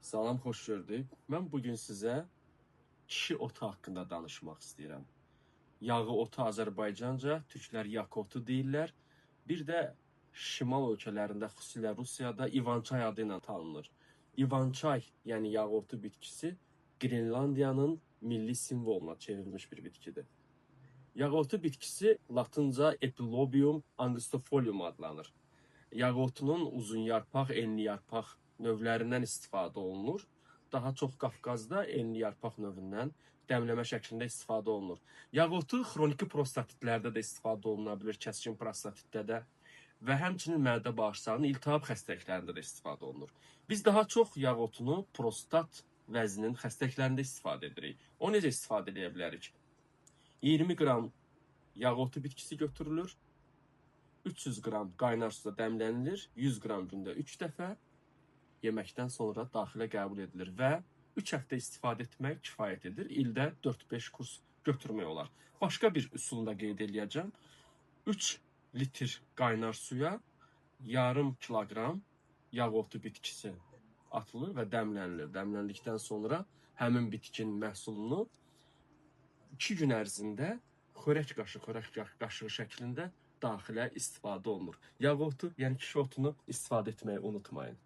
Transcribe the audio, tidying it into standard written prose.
Salam, xoş gördük. Mən bugün sizə kişi otu haqqında danışmaq istəyirəm. Yağı otu Azərbaycanca, türklər yak otu deyirlər. Bir də şimal ölkələrində, xüsusilə Rusiyada İvançay adı ilə tanınır. İvançay, yəni yağı otu bitkisi Qrenlandiyanın milli simvoluna çevrilmiş bir bitkidir. Yağı otu bitkisi latınca Epilobium angustifolium adlanır. Yağı otunun uzun yarpaq, enli yarpaq növlərindən istifadə olunur. Daha çox Qafqazda enli yarpaq növündən dəmləmə şəklində istifadə olunur. Yağı otu xroniki prostatitlərdə də istifadə oluna bilir, kəskin prostatitdə də və həmçinin mədə bağırsağının iltihab xəstəliklərində də istifadə olunur. Biz daha çox yağı otunu prostat vəzinin xəstəliklərində istifadə edirik. O necə istifadə edə bilərik? 20 qram yağı otu bitkisi götürülür. 300 qram qaynar suda dəmlənilir, 100 qram gündə 3 dəfə yeməkdən sonra daxilə qəbul edilir və 3 həftə istifadə etmək kifayət edir. İldə 4-5 kurs götürmək olar. Başqa bir üsulunu da qeyd edəcəm. 3 litr qaynar suya yarım kiloqram yağ otu bitkisi atılır və dəmlənilir. Dəmləndikdən sonra həmin bitkinin məhsulunu 2 gün ərzində xörək qaşığı şəklində daxilə istifadə olunur. Yağ otu, yəni kişi otunu istifadə etməyi unutmayın.